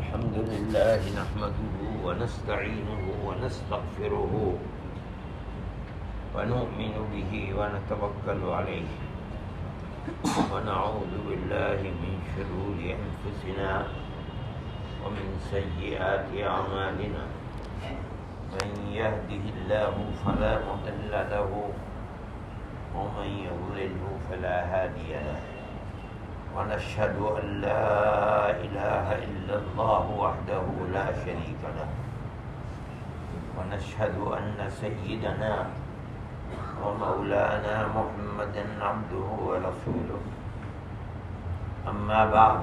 الحمد لله نحمده ونستعينه ونستغفره ونؤمن به ونتوكل عليه ونعوذ بالله من شرور أنفسنا ومن سيئات أعمالنا من يهده الله فلا مضل له ومن يضلله فلا هادي له ونشهد أن لا إله إلا الله وحده لا شريك له ونشهد أن سيدنا ومولانا محمدا عبده ورسوله أما بعد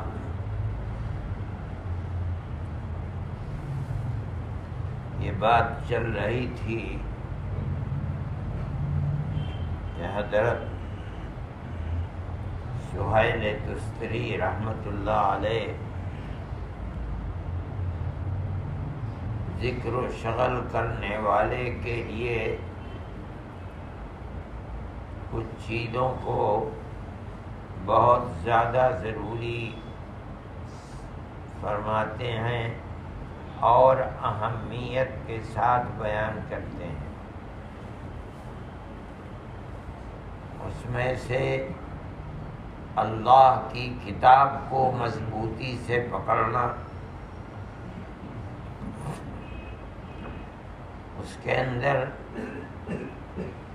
یہ بات چل رہی تھی کہ حضرت سہیل تستری رحمۃ اللہ علیہ ذکر و شغل کرنے والے کے لیے کچھ چیزوں کو بہت زیادہ ضروری فرماتے ہیں اور اہمیت کے ساتھ بیان کرتے ہیں. اس میں سے اللہ کی کتاب کو مضبوطی سے پکڑنا، اس کے اندر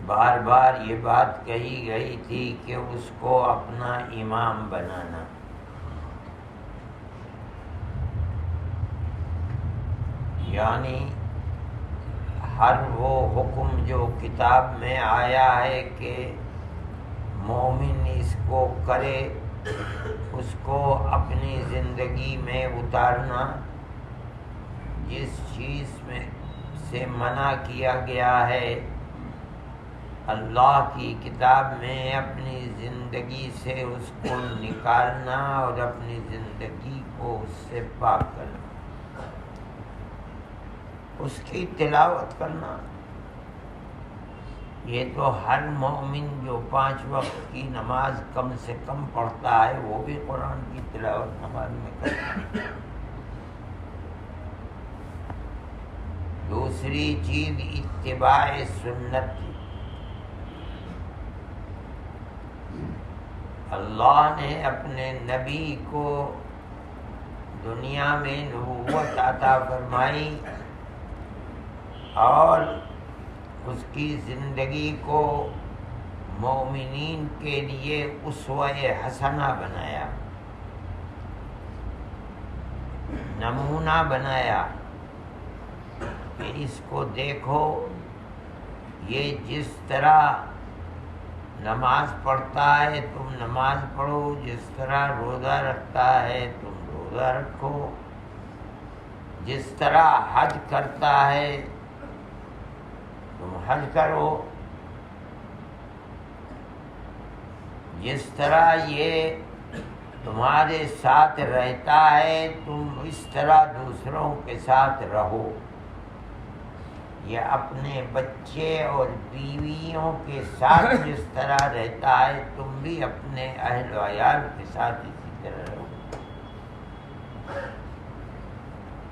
بار بار یہ بات کہی گئی تھی کہ اس کو اپنا امام بنانا. یعنی ہر وہ حکم جو کتاب میں آیا ہے کہ مومن اس کو کرے، اس کو اپنی زندگی میں اتارنا. جس چیز میں سے منع کیا گیا ہے اللہ کی کتاب میں اپنی زندگی سے اس کو نکالنا اور اپنی زندگی کو اس سے پاک کرنا، اس کی تلاوت کرنا. یہ تو ہر مومن جو 5 وقت کی نماز کم سے کم پڑھتا ہے وہ بھی قرآن کی تلاوت نماز میں کرتا ہے. دوسری چیز اتباع سنت کی. اللہ نے اپنے نبی کو دنیا میں نبوت عطا فرمائی اور اس کی زندگی کو مومنین کے لیے اسوہ حسنہ بنایا، نمونہ بنایا کہ اس کو دیکھو، یہ جس طرح نماز پڑھتا ہے تم نماز پڑھو، جس طرح روزہ رکھتا ہے تم روزہ رکھو، جس طرح حج کرتا ہے تم حج کرو، جس طرح یہ تمہارے ساتھ رہتا ہے تم اس طرح دوسروں کے ساتھ رہو. یہ اپنے بچے اور بیویوں کے ساتھ جس طرح رہتا ہے تم بھی اپنے اہل و عیال کے ساتھ اسی طرح رہو.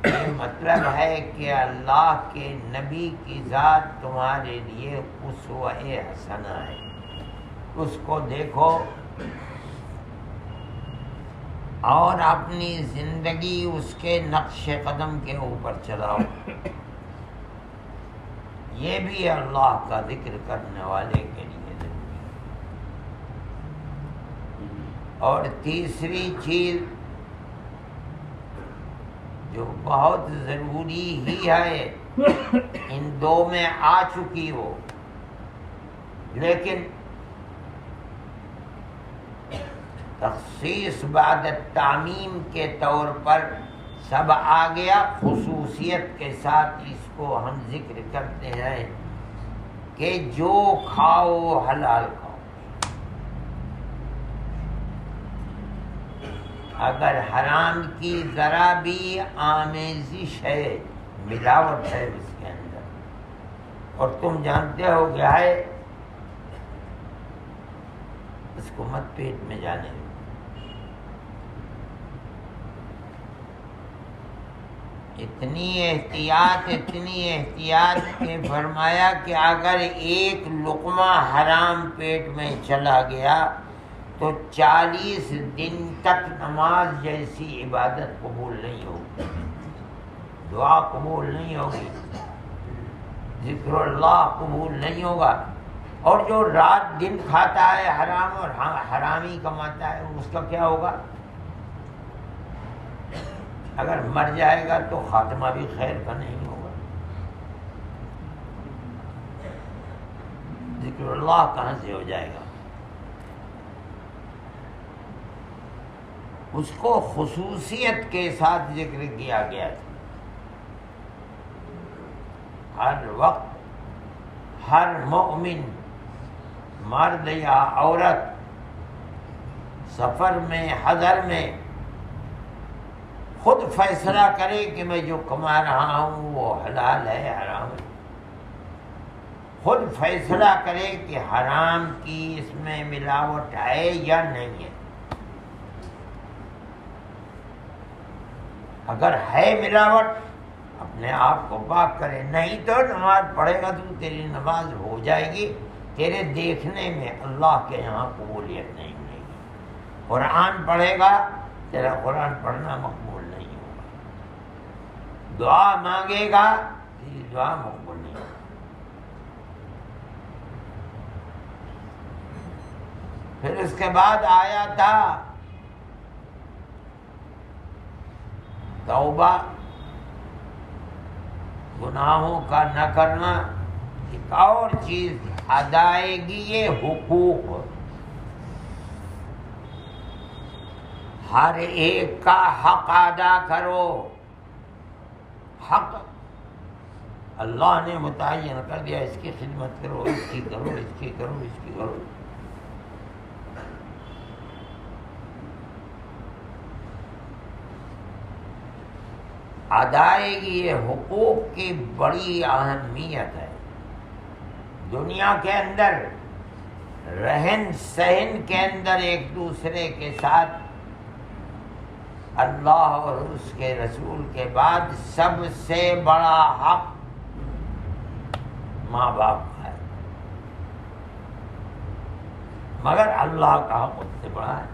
یہ مطلب ہے کہ اللہ کے نبی کی ذات تمہارے لیے اسوہ حسنہ ہے. اس کو دیکھو اور اپنی زندگی اس کے نقش قدم کے اوپر چلاؤ. یہ بھی اللہ کا ذکر کرنے والے کے لیے ضروری ہے. اور تیسری چیز جو بہت ضروری ہی ہے، ان 2 میں آ چکی ہو لیکن تخصیص بعد التعمیم کے طور پر سب آ گیا. خصوصیت کے ساتھ اس کو ہم ذکر کرتے ہیں کہ جو کھاؤ حلال کھاؤ. اگر حرام کی ذرا بھی آمیزش ہے، ملاوٹ ہے اس کے اندر، اور تم جانتے ہو کہ ہے، اس کو مت پیٹ میں جانے دو. اتنی احتیاط کہ فرمایا کہ اگر ایک لقمہ حرام پیٹ میں چلا گیا تو 40 دن تک نماز جیسی عبادت قبول نہیں ہوگی، دعا قبول نہیں ہوگی، ذکر اللہ قبول نہیں ہوگا۔ اور جو رات دن کھاتا ہے حرام اور حرامی کماتا ہے اس کا کیا ہوگا؟ اگر مر جائے گا تو خاتمہ بھی خیر کا نہیں ہوگا۔ ذکر اللہ کہاں سے ہو جائے گا؟ اس کو خصوصیت کے ساتھ ذکر کیا گیا تھا۔ ہر وقت ہر مومن مرد یا عورت سفر میں حضر میں خود فیصلہ کرے کہ میں جو کما رہا ہوں وہ حلال ہے حرام ہے، خود فیصلہ کرے کہ حرام کی اس میں ملاوٹ ہے یا نہیں ہے۔ اگر ہے ملاوٹ اپنے آپ کو پاک کرے، نہیں تو نماز پڑھے گا تو تیری نماز ہو جائے گی، تیرے دیکھنے میں اللہ کے یہاں قبولیت نہیں ملے گی۔ قرآن پڑھے گا تیرا قرآن پڑھنا مقبول نہیں ہوگا، دعا مانگے گا تیری دعا مقبول نہیں ہوگی۔ پھر اس کے بعد آیا تھا توبہ، گناہوں کا نہ کرنا۔ ایک اور چیز ادائیگی حقوق، ہر ایک کا حق ادا کرو۔ حق اللہ نے متعین کر دیا، اس کی خدمت کرو، اس کی کرو، اس کی کرو، اس کی کرو۔ ادائیگی حقوق کی بڑی اہمیت ہے۔ دنیا کے اندر رہن سہن کے اندر ایک دوسرے کے ساتھ اللہ اور اس کے رسول کے بعد سب سے بڑا حق ماں باپ کا ہے، مگر اللہ کا حق اس سے بڑا ہے۔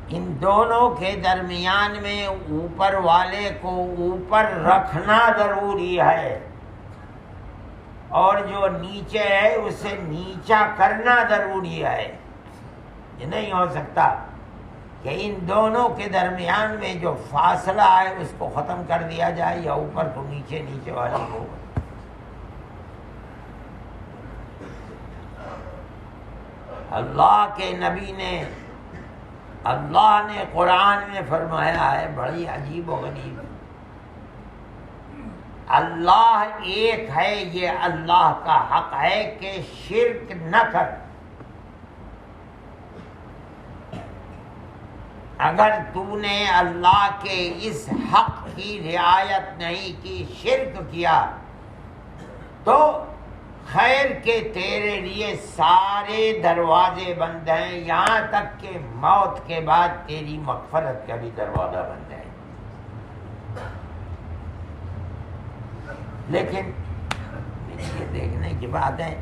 ان دونوں کے درمیان میں اوپر والے کو اوپر رکھنا ضروری ہے، اور جو نیچے ہے اسے نیچا کرنا ضروری ہے۔ یہ نہیں ہو سکتا کہ ان دونوں کے درمیان میں جو فاصلہ ہے اس کو ختم کر دیا جائے، یا اوپر کو نیچے، نیچے والے کو۔ اللہ کے نبی نے، اللہ نے قرآن میں فرمایا ہے، بڑی عجیب و غریب، اللہ ایک ہے، یہ اللہ کا حق ہے کہ شرک نہ کر۔ اگر تو نے اللہ کے اس حق کی رعایت نہیں کی، شرک کیا، تو خیر کے تیرے لیے سارے دروازے بند ہیں، یہاں تک کہ موت کے بعد تیری مغفرت کا بھی دروازہ بند ہے۔ لیکن یہ دیکھنے کی بات ہے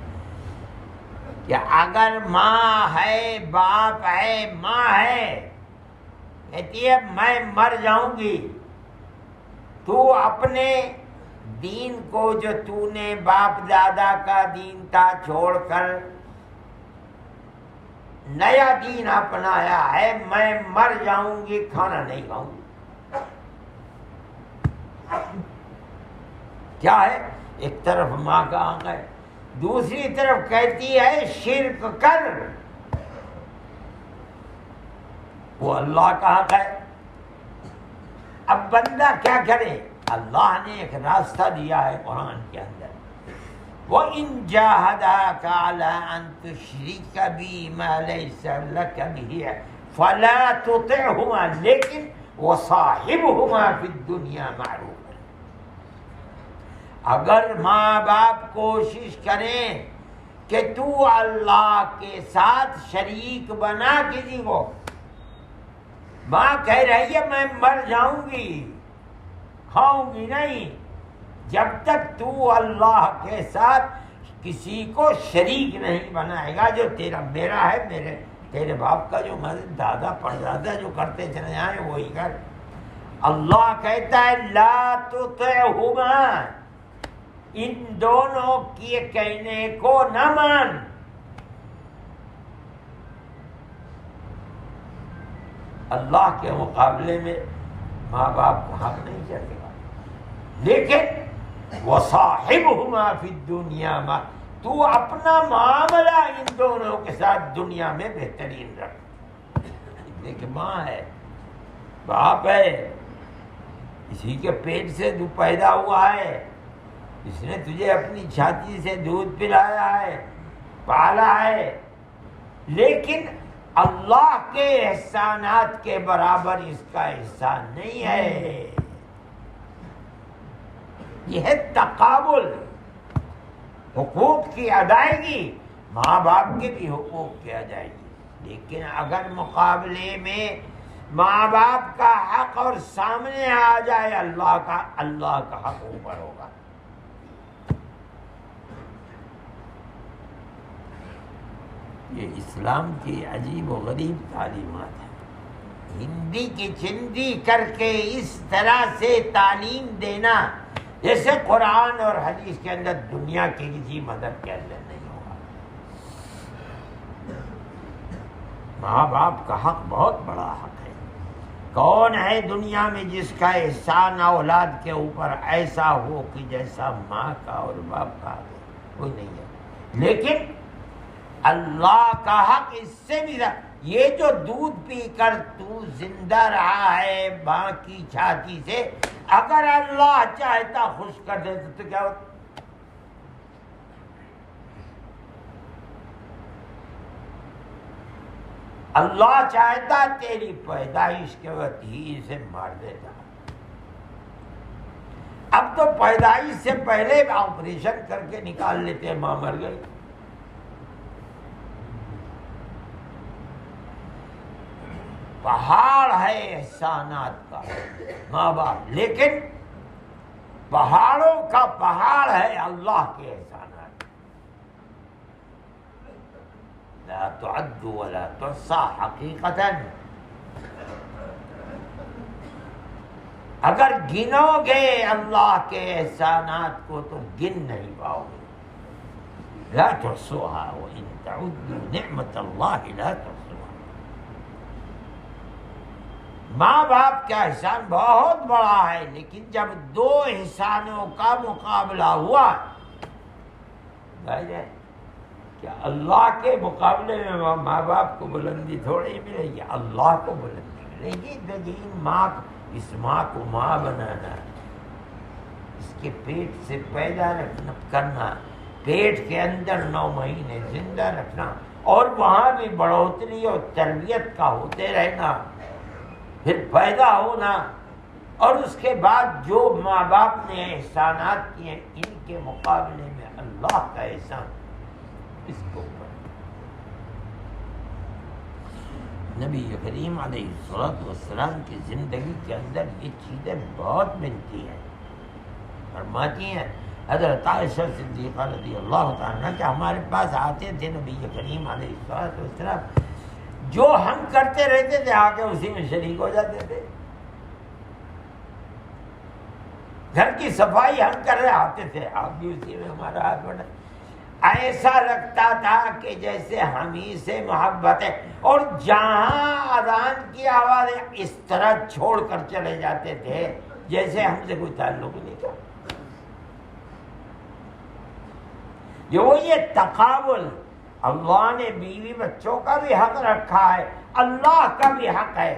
کہ اگر ماں ہے، باپ ہے، ماں ہے، کہتی ہے میں مر جاؤں گی، تو اپنے دین کو جو تو نے باپ دادا کا دین تھا چھوڑ کر نیا دین اپنایا ہے، میں مر جاؤں گی، کھانا نہیں کھاؤں گی۔ کیا ہے؟ ایک طرف ماں کا حق ہے، دوسری طرف کہتی ہے شرک کر، وہ اللہ کا حق ہے۔ اب بندہ کیا کرے؟ اللہ نے ایک راستہ دیا ہے قرآن کے اندر، وَإِن جَاهَدَاكَ عَلَىٰ أَن تُشْرِكَ بِي مَا لَيْسَ لَكَ بِهِ فَلَا تُطِعْهُمَا، لیکن وَصَاحِبْهُمَا فِي الدُّنْيَا مَعْرُوفًا۔ اگر ماں باپ کوشش کریں کہ تو اللہ کے ساتھ شریک بنا کسی کو. ماں کہہ رہی ہے میں مر جاؤں گی، کھاؤں گی نہیں جب تک تو اللہ کے ساتھ کسی کو شریک نہیں بنائے گا. جو تیرا میرا ہے، تیرے باپ کا جو دادا پردادا جو کرتے چلے جائیں وہی کر. اللہ کہتا ہے لا تطعہما، ان دونوں کے کہنے کو نہ مان. اللہ کے مقابلے میں ماں باپ کا حق نہیں چلے گا، لیکن وصاحبہما فی الدنیا ما، تو اپنا معاملہ ان دونوں کے ساتھ دنیا میں بہترین رکھ. دیکھ ماں ہے، باپ ہے، اسی کے پیٹ سے تو پیدا ہوا ہے، اس نے تجھے اپنی چھاتی سے دودھ پلایا ہے، پالا ہے، لیکن اللہ کے احسانات کے برابر اس کا احسان نہیں ہے. یہ ہے تقابل، حقوق کی ادائیگی، ماں باپ کے بھی حقوق کی ادائیگی. لیکن اگر مقابلے میں ماں باپ کا حق اور سامنے آ جائے اللہ کا حق اوپر ہوگا. یہ اسلام کی عجیب و غریب تعلیمات ہیں. ہندی کی چندی کر کے اس طرح سے تعلیم دینا جیسے قرآن اور حدیث کے اندر دنیا کی کسی مدد کے اندر نہیں ہوگا. ماں باپ کا حق بہت بڑا حق ہے. کون ہے دنیا میں جس کا احسان اولاد کے اوپر ایسا ہو کہ جیسا ماں کا اور باپ کا ہے؟ کوئی نہیں ہے. لیکن اللہ کا حق اس سے بھی زیادہ. یہ جو دودھ پی کر تو زندہ رہا ہے ماں کی چھاتی سے، اگر اللہ چاہتا خوش کر دیتا تو کیا ہوتا؟ اللہ چاہتا تیری پیدائش کے وقت ہی اسے مار دیتا. اب تو پیدائش سے پہلے آپریشن کر کے نکال لیتے، ماں مر گئی. پہاڑ ہے احسانات کا ماں باپ، لیکن پہاڑوں کا پہاڑ ہے اللہ کے احسانات. لا تعد ولا تحصى حقیقتاً. اگر گنو گے اللہ کے احسانات کو تو گن نہیں پاؤ گے. لا تحصوها وإن تعدوا نعمة الله لا تحصوها. ماں باپ کا احسان بہت بڑا ہے، لیکن جب دو احسانوں کا مقابلہ ہوا کہ اللہ کے مقابلے میں ماں باپ کو بلندی تھوڑی ملے گی، اللہ کو بلندی ملے گی. لیکن اس ماں کو ماں بنانا، اس کے پیٹ سے پیدا کرنا، پیٹ کے اندر 9 مہینے زندہ رکھنا، اور وہاں بھی بڑھوتری اور تربیت کا ہوتے رہنا، پھر پیدا ہونا، اور اس کے بعد جو ماں باپ نے احسانات کیے ان کے مقابلے میں اللہ کا احسان اس کو اوپر. نبی کریم علیہ الصلوۃ والسلام کی زندگی کے اندر یہ چیزیں بہت ملتی ہیں. فرماتی ہیں حضرت عائشہ صدیقہ رضی اللہ تعالیٰ عنہ کہ ہمارے پاس آتے تھے نبی کریم علیہ الصلوۃ والسلام، جو ہم کرتے رہتے تھے آ کے اسی میں شریک ہو جاتے تھے. گھر کی صفائی ہم کر رہے آتے تھے، آپ بھی اسی میں ہمارا ہاتھ بڑھا. ایسا لگتا تھا کہ جیسے ہم ہی سے محبت ہے، اور جہاں اذان کی آواز اس طرح چھوڑ کر چلے جاتے تھے جیسے ہم سے کوئی تعلق نہیں تھا. یہ تقابل، اللہ نے بیوی بچوں کا بھی حق رکھا ہے، اللہ کا بھی حق ہے.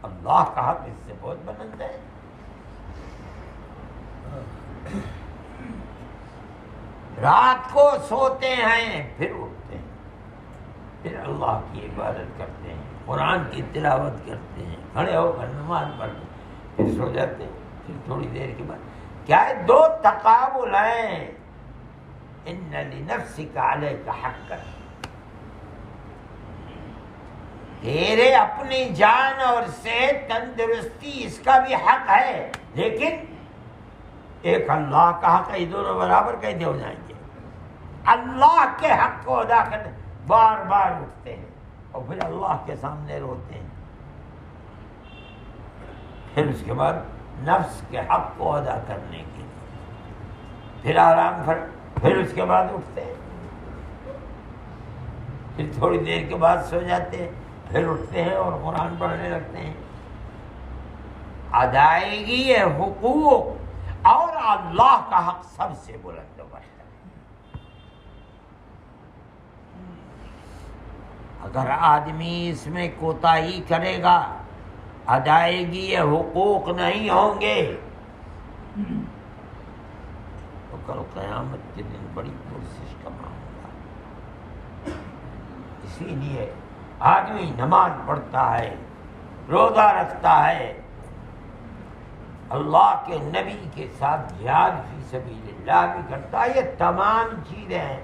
اللہ کا حق اس سے بہت بلند ہے. رات کو سوتے ہیں پھر اٹھتے ہیں، پھر اللہ کی عبادت کرتے ہیں، قرآن کی تلاوت کرتے ہیں، کھڑے ہو کر نماز پڑھتے ہیں، پھر سو جاتے ہیں، پھر تھوڑی دیر کے بعد. کیا ہے؟ دو تقابل ہیں. ان لنفسک علیک حقا، تیرے اپنی جان اور صحت تندرستی اس کا بھی حق ہے، لیکن ایک اللہ کا حق ہے، یہ دونوں برابر کیسے ہو جائیں گے؟ اللہ کے حق کو ادا کرنے بار بار اٹھتے ہیں اور پھر اللہ کے سامنے روتے ہیں، پھر اس کے بعد نفس کے حق کو ادا کرنے کے لیے پھر آرام پھر اس کے بعد اٹھتے ہیں، پھر تھوڑی دیر کے بعد سو جاتے ہیں، پھر اٹھتے ہیں اور قرآن پڑھنے لگتے ہیں۔ ادائیگی حقوق اور اللہ کا حق سب سے بلند و برتر ہے۔ اگر آدمی اس میں کوتاہی کرے گا، ادائیگی حقوق نہیں ہوں گے، تو کل قیامت کے دن بڑی پرسش کا معاملہ ہوگا۔ اسی لیے آدمی نماز پڑھتا ہے، روزہ رکھتا ہے، اللہ کے نبی کے ساتھ جہاد فی سبیل اللہ بھی کرتا ہے، یہ تمام چیزیں ہیں۔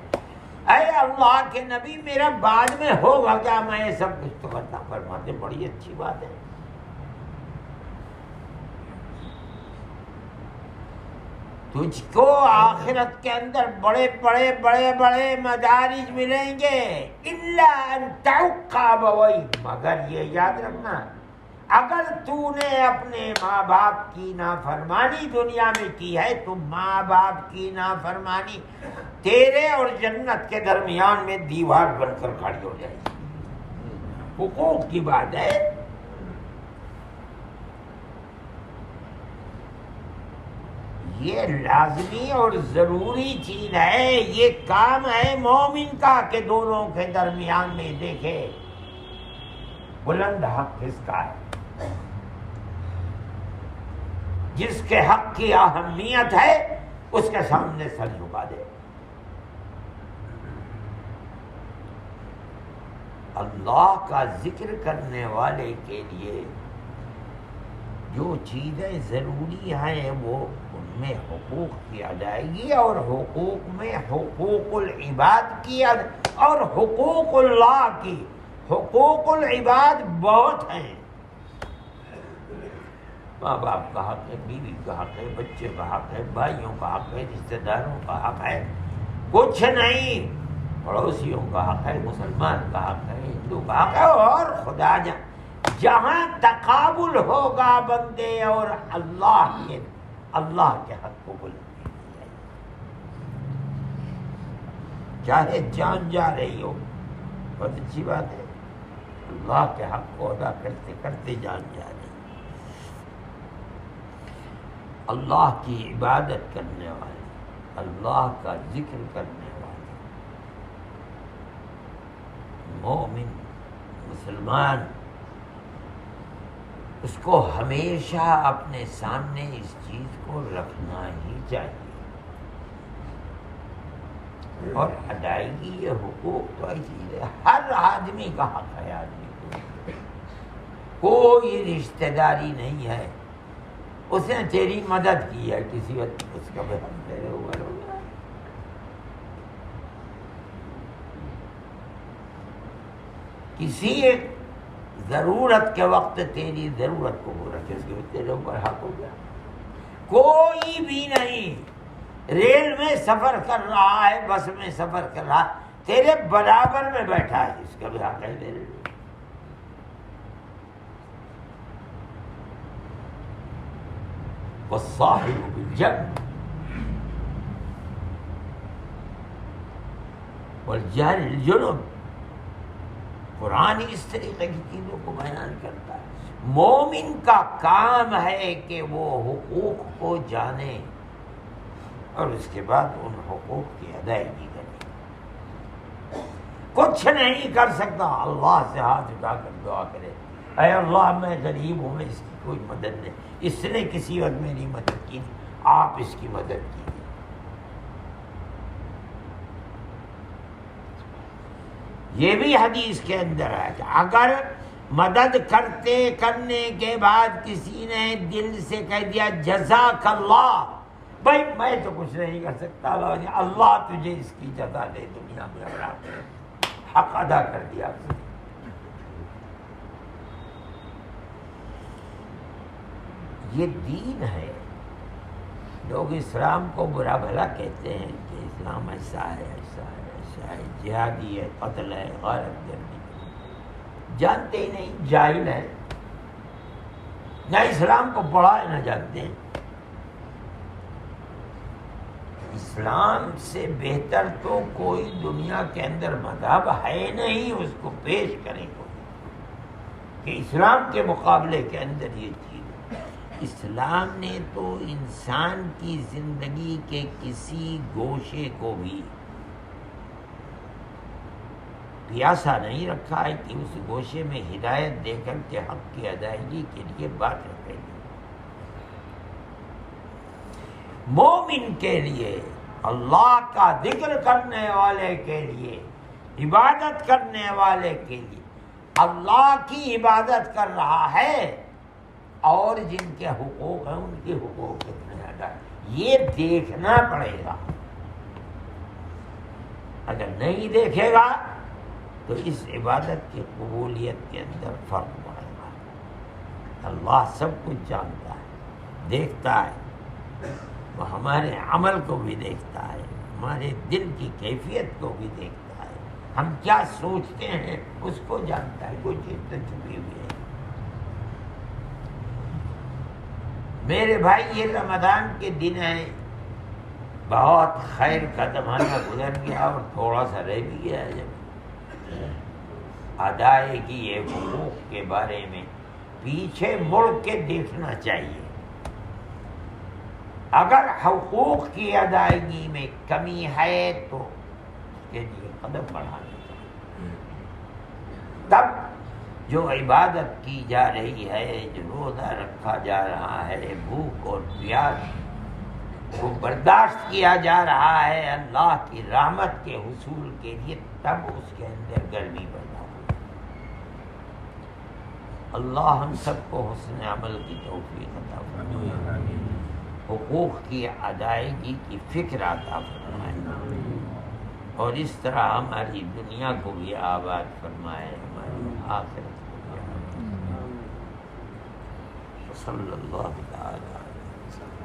اے اللہ کے نبی میرا بعد میں ہوگا کیا؟ میں یہ سب کچھ تو کرتا، فرماتے بڑی اچھی بات ہے۔ تجھ کو آخرت کے اندر بڑے بڑے بڑے بڑے مدارج ملیں گے، الا ان تعق ابویک، مگر یہ یاد رکھنا اگر تو نے اپنے ماں باپ کی نافرمانی دنیا میں کی ہے تو ماں باپ کی نافرمانی تیرے اور جنت کے درمیان میں دیوار بن کر کھڑی ہو جائے گی۔ حقوق کی بات ہے۔ یہ لازمی اور ضروری چیز ہے، یہ کام ہے مومن کا کہ دونوں کے درمیان میں دیکھے بلند حق کس کا ہے، جس کے حق کی اہمیت ہے اس کے سامنے سر جھکا دے۔ اللہ کا ذکر کرنے والے کے لیے جو چیزیں ضروری ہیں وہ ان میں حقوق کی ادائیگی اور حقوق میں حقوق العباد کی اور حقوق اللہ کی۔ حقوق العباد بہت ہیں، ماں باپ کا حق ہے، بیوی کا حق ہے، بچے کا حق ہے، بھائیوں کا حق ہے، رشتہ داروں کا حق ہے، کچھ نہیں، پڑوسیوں کا حق ہے، مسلمان کا حق ہے، ہندو کا حق ہے، اور خدا جہاں تقابل ہوگا بندے اور اللہ کے حق کو بلند کیا جائے، چاہے جان جا رہی ہو، بہت اچھی بات ہے، اللہ کے حق کو ادا کرتے کرتے جان جا رہی، اللہ کی عبادت کرنے والے، اللہ کا ذکر کرنے والے مومن مسلمان، اس کو ہمیشہ اپنے سامنے اس چیز کو رکھنا ہی چاہیے۔ اور ادائیگی یہ حقوق تو ایسی چیز ہے، ہر آدمی کا حق ہے، آدمی کو کوئی رشتہ داری نہیں ہے اس نے تیری مدد کی ہے کسی وقت، اس کا بھی حق تیرے اوپر ہوگا۔ کسی ایک ضرورت کے وقت تیری ضرورت کو پورا کیا، اس کے بعد تیرے اوپر حق ہو گیا۔ کوئی بھی نہیں ریل میں سفر کر رہا ہے، بس میں سفر کر رہا ہے، تیرے برابر میں بیٹھا ہے، اس کا بھی حق ہے تیرے لیے۔ والصاحب بالجنب والجار الجنب، قرآن اس طریقے کی چیزوں کو بیان کرتا ہے۔ مومن کا کام ہے کہ وہ حقوق کو جانے اور اس کے بعد ان حقوق کی ادائیگی کرے۔ کچھ نہیں کر سکتا، اللہ سے ہاتھ اٹھا کر دعا کرے، اے اللہ میں غریب ہوں، میں اس کی کوئی مدد نہیں، اس نے کسی وقت میری مدد کی، آپ اس کی مدد کیجیے۔ یہ بھی حدیث کے اندر ہے کہ اگر مدد کرنے کے بعد کسی نے دل سے کہہ دیا جزاک اللہ، بھائی میں تو کچھ نہیں کر سکتا، اللہ تجھے اس کی جزا دے دنیا میں اور آخرت، حق ادا کر دیا اس نے۔ یہ دین ہے۔ لوگ اسلام کو برا بھلا کہتے ہیں کہ اسلام ایسا ہے ایسا ہے ایسا ہے، جہادی ہے، قتل ہے، غارت گردی، جانتے ہی نہیں، جاہل ہے، نہ اسلام کو پڑھا ہے نہ جانتے ہیں۔ اسلام سے بہتر تو کوئی دنیا کے اندر مذہب ہے نہیں، اس کو پیش کریں گے کہ اسلام کے مقابلے کے اندر یہ چیز۔ اسلام نے تو انسان کی زندگی کے کسی گوشے کو بھی پیاسا نہیں رکھا ہے کہ اس گوشے میں ہدایت دے کر کے حق کی ادائیگی کے لیے بات رکھے گی۔ مومن کے لیے، اللہ کا ذکر کرنے والے کے لیے، عبادت کرنے والے کے لیے، اللہ کی عبادت کر رہا ہے اور جن کے حقوق ہیں ان کے حقوق کتنے ادا، یہ دیکھنا پڑے گا۔ اگر نہیں دیکھے گا تو اس عبادت کی قبولیت کے اندر فرق پڑے گا۔ اللہ سب کچھ جانتا ہے، دیکھتا ہے، وہ ہمارے عمل کو بھی دیکھتا ہے، ہمارے دل کی کیفیت کو بھی دیکھتا ہے، ہم کیا سوچتے ہیں اس کو جانتا ہے، کوئی چیز تو چھپی ہوئی ہے۔ میرے بھائی، یہ رمضان کے دن ہیں، بہت خیر کا زمانہ گزر گیا اور تھوڑا سا رہ بھی گیا ہے۔ جب ادائیگی حقوق کے بارے میں پیچھے مڑ کے دیکھنا چاہیے۔ اگر حقوق کی ادائیگی میں کمی ہے تو اس کے لیے قدم بڑھانا چاہیے۔ تب جو عبادت کی جا رہی ہے، جو روزہ رکھا جا رہا ہے، بھوک اور پیاس کو برداشت کیا جا رہا ہے اللہ کی رحمت کے حصول کے لیے، تب اس کے اندر گرمی پیدا ہوگی۔ اللہ ہم سب کو حسن عمل کی توفیق عطا فرمائے، حقوق کی ادائیگی کی فکر عطا فرمائے، اور اس طرح ہماری دنیا کو بھی آباد فرمائے، ہماری آخرت کو بھی آباد فرمائے۔ صلی اللہ تعالی علیہ وسلم۔